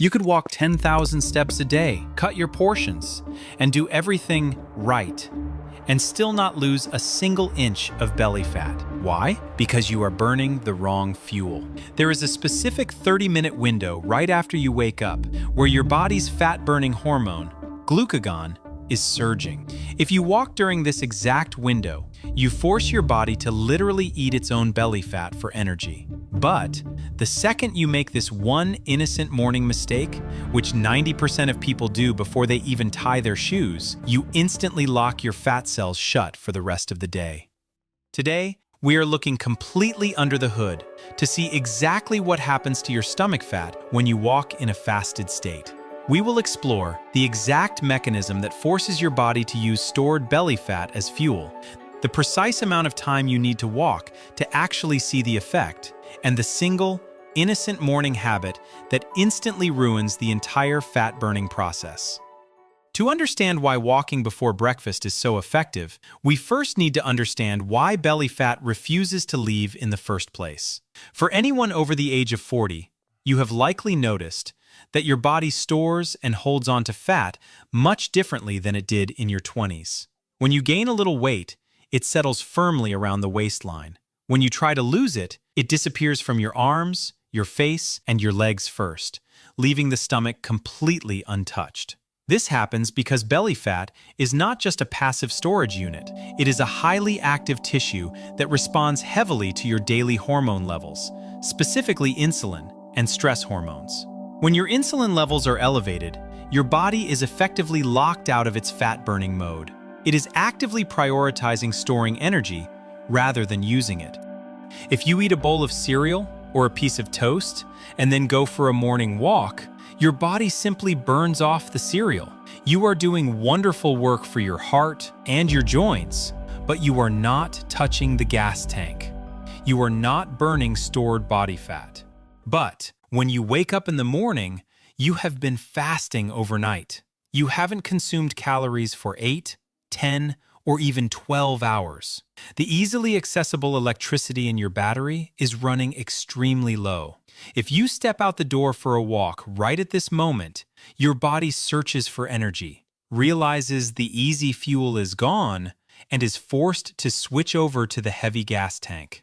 You could walk 10,000 steps a day, cut your portions, and do everything right, and still not lose a single inch of belly fat. Why? Because you are burning the wrong fuel. There is a specific 30-minute window right after you wake up where your body's fat-burning hormone, glucagon, is surging. If you walk during this exact window, you force your body to literally eat its own belly fat for energy. But the second you make this one innocent morning mistake, which 90% of people do before they even tie their shoes, you instantly lock your fat cells shut for the rest of the day. Today, we are looking completely under the hood to see exactly what happens to your stomach fat when you walk in a fasted state. We will explore the exact mechanism that forces your body to use stored belly fat as fuel, the precise amount of time you need to walk to actually see the effect, and the single, innocent morning habit that instantly ruins the entire fat-burning process. To understand why walking before breakfast is so effective, we first need to understand why belly fat refuses to leave in the first place. For anyone over the age of 40, you have likely noticed that your body stores and holds onto fat much differently than it did in your 20s. When you gain a little weight, it settles firmly around the waistline. When you try to lose it, it disappears from your arms, your face, and your legs first, leaving the stomach completely untouched. This happens because belly fat is not just a passive storage unit. It is a highly active tissue that responds heavily to your daily hormone levels, specifically insulin and stress hormones. When your insulin levels are elevated, your body is effectively locked out of its fat-burning mode. It is actively prioritizing storing energy rather than using it. If you eat a bowl of cereal or a piece of toast and then go for a morning walk, your body simply burns off the cereal. You are doing wonderful work for your heart and your joints, but you are not touching the gas tank. You are not burning stored body fat. But when you wake up in the morning, you have been fasting overnight. You haven't consumed calories for 8, 10, or even 12 hours. The easily accessible electricity in your battery is running extremely low. If you step out the door for a walk right at this moment, your body searches for energy, realizes the easy fuel is gone, and is forced to switch over to the heavy gas tank.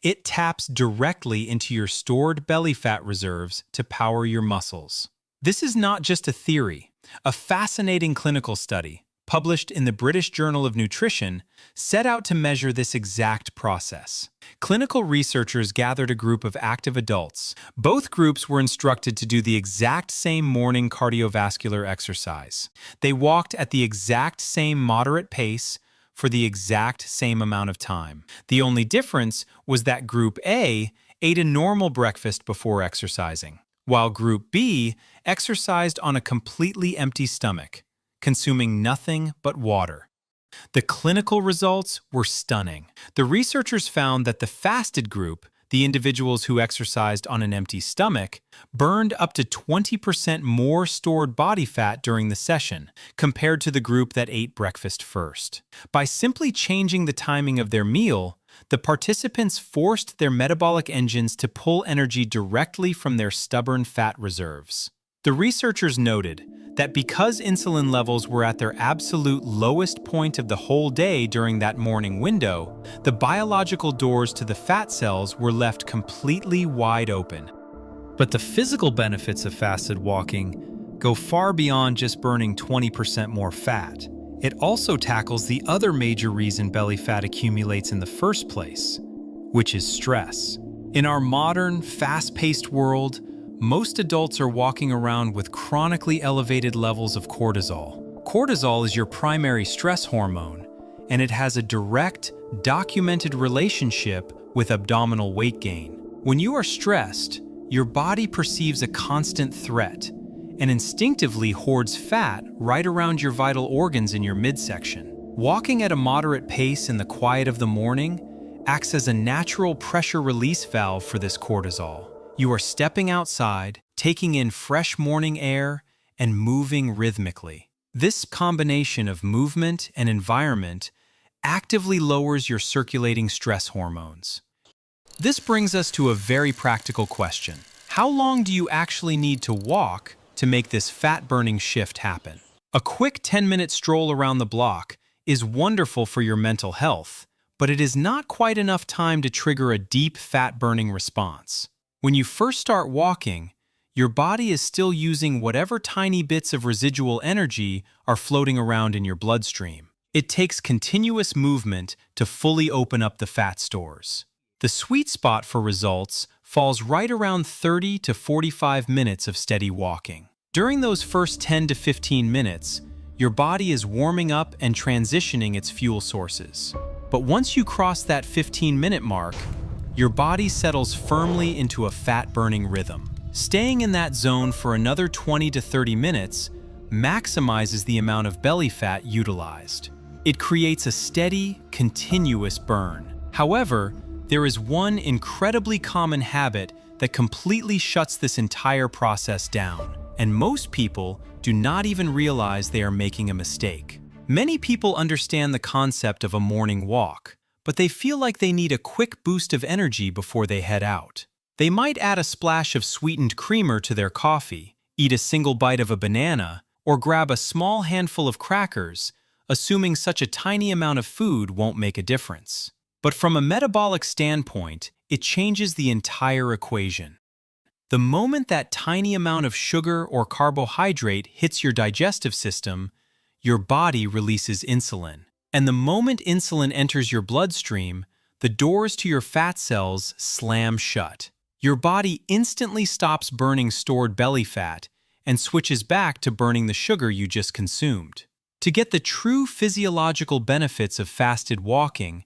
It taps directly into your stored belly fat reserves to power your muscles. This is not just a theory. A fascinating clinical study, published in the British Journal of Nutrition, set out to measure this exact process. Clinical researchers gathered a group of active adults. Both groups were instructed to do the exact same morning cardiovascular exercise. They walked at the exact same moderate pace for the exact same amount of time. The only difference was that Group A ate a normal breakfast before exercising, while Group B exercised on a completely empty stomach, consuming nothing but water. The clinical results were stunning. The researchers found that the fasted group, the individuals who exercised on an empty stomach, burned up to 20% more stored body fat during the session compared to the group that ate breakfast first. By simply changing the timing of their meal, the participants forced their metabolic engines to pull energy directly from their stubborn fat reserves. The researchers noted that because insulin levels were at their absolute lowest point of the whole day during that morning window, the biological doors to the fat cells were left completely wide open. But the physical benefits of fasted walking go far beyond just burning 20% more fat. It also tackles the other major reason belly fat accumulates in the first place, which is stress. In our modern, fast-paced world, most adults are walking around with chronically elevated levels of cortisol. Cortisol is your primary stress hormone, and it has a direct, documented relationship with abdominal weight gain. When you are stressed, your body perceives a constant threat and instinctively hoards fat right around your vital organs in your midsection. Walking at a moderate pace in the quiet of the morning acts as a natural pressure release valve for this cortisol. You are stepping outside, taking in fresh morning air, and moving rhythmically. This combination of movement and environment actively lowers your circulating stress hormones. This brings us to a very practical question. How long do you actually need to walk to make this fat-burning shift happen? A quick 10-minute stroll around the block is wonderful for your mental health, but it is not quite enough time to trigger a deep fat-burning response. When you first start walking, your body is still using whatever tiny bits of residual energy are floating around in your bloodstream. It takes continuous movement to fully open up the fat stores. The sweet spot for results falls right around 30 to 45 minutes of steady walking. During those first 10 to 15 minutes, your body is warming up and transitioning its fuel sources. But once you cross that 15-minute mark, your body settles firmly into a fat-burning rhythm. Staying in that zone for another 20 to 30 minutes maximizes the amount of belly fat utilized. It creates a steady, continuous burn. However, there is one incredibly common habit that completely shuts this entire process down, and most people do not even realize they are making a mistake. Many people understand the concept of a morning walk, but they feel like they need a quick boost of energy before they head out. They might add a splash of sweetened creamer to their coffee, eat a single bite of a banana, or grab a small handful of crackers, assuming such a tiny amount of food won't make a difference. But from a metabolic standpoint, it changes the entire equation. The moment that tiny amount of sugar or carbohydrate hits your digestive system, your body releases insulin. And the moment insulin enters your bloodstream, the doors to your fat cells slam shut. Your body instantly stops burning stored belly fat and switches back to burning the sugar you just consumed. To get the true physiological benefits of fasted walking,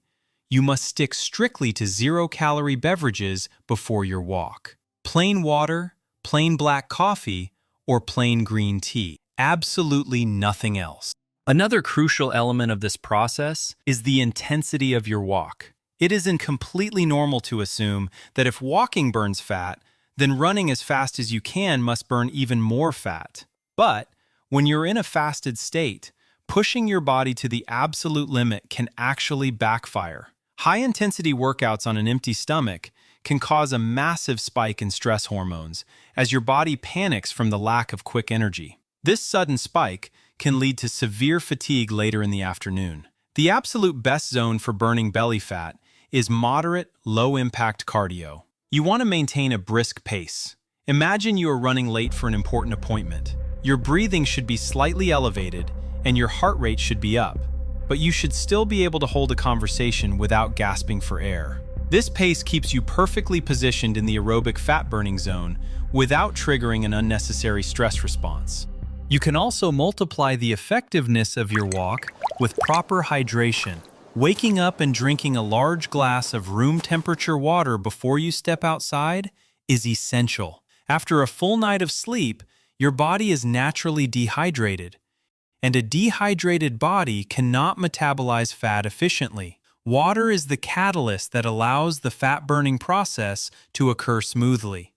you must stick strictly to zero-calorie beverages before your walk. Plain water, plain black coffee, or plain green tea. Absolutely nothing else. Another crucial element of this process is the intensity of your walk. It isn't completely normal to assume that if walking burns fat, then running as fast as you can must burn even more fat. But when you're in a fasted state, pushing your body to the absolute limit can actually backfire. High-intensity workouts on an empty stomach can cause a massive spike in stress hormones as your body panics from the lack of quick energy. This sudden spike can lead to severe fatigue later in the afternoon. The absolute best zone for burning belly fat is moderate, low-impact cardio. You want to maintain a brisk pace. Imagine you are running late for an important appointment. Your breathing should be slightly elevated and your heart rate should be up, but you should still be able to hold a conversation without gasping for air. This pace keeps you perfectly positioned in the aerobic fat-burning zone without triggering an unnecessary stress response. You can also multiply the effectiveness of your walk with proper hydration. Waking up and drinking a large glass of room-temperature water before you step outside is essential. After a full night of sleep, your body is naturally dehydrated, and a dehydrated body cannot metabolize fat efficiently. Water is the catalyst that allows the fat-burning process to occur smoothly.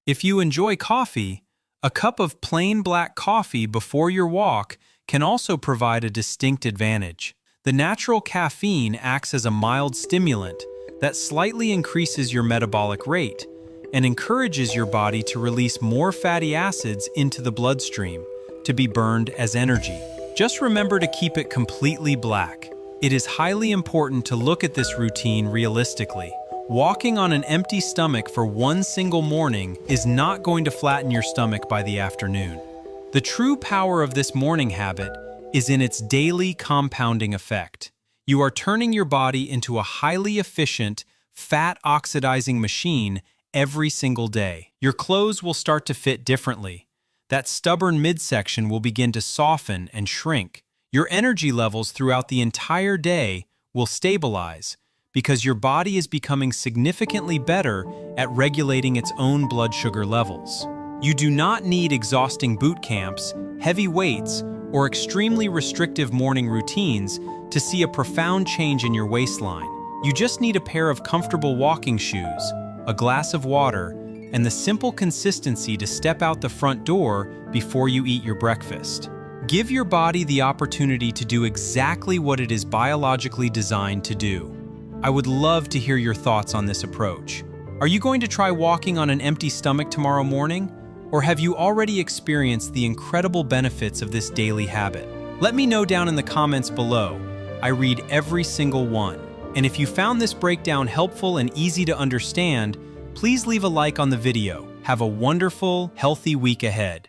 If you enjoy coffee, a cup of plain black coffee before your walk can also provide a distinct advantage. The natural caffeine acts as a mild stimulant that slightly increases your metabolic rate and encourages your body to release more fatty acids into the bloodstream to be burned as energy. Just remember to keep it completely black. It is highly important to look at this routine realistically. Walking on an empty stomach for one single morning is not going to flatten your stomach by the afternoon. The true power of this morning habit is in its daily compounding effect. You are turning your body into a highly efficient, fat-oxidizing machine every single day. Your clothes will start to fit differently. That stubborn midsection will begin to soften and shrink. Your energy levels throughout the entire day will stabilize because your body is becoming significantly better at regulating its own blood sugar levels. You do not need exhausting boot camps, heavy weights, or extremely restrictive morning routines to see a profound change in your waistline. You just need a pair of comfortable walking shoes, a glass of water, and the simple consistency to step out the front door before you eat your breakfast. Give your body the opportunity to do exactly what it is biologically designed to do. I would love to hear your thoughts on this approach. Are you going to try walking on an empty stomach tomorrow morning? Or have you already experienced the incredible benefits of this daily habit? Let me know down in the comments below. I read every single one. And if you found this breakdown helpful and easy to understand, please leave a like on the video. Have a wonderful, healthy week ahead.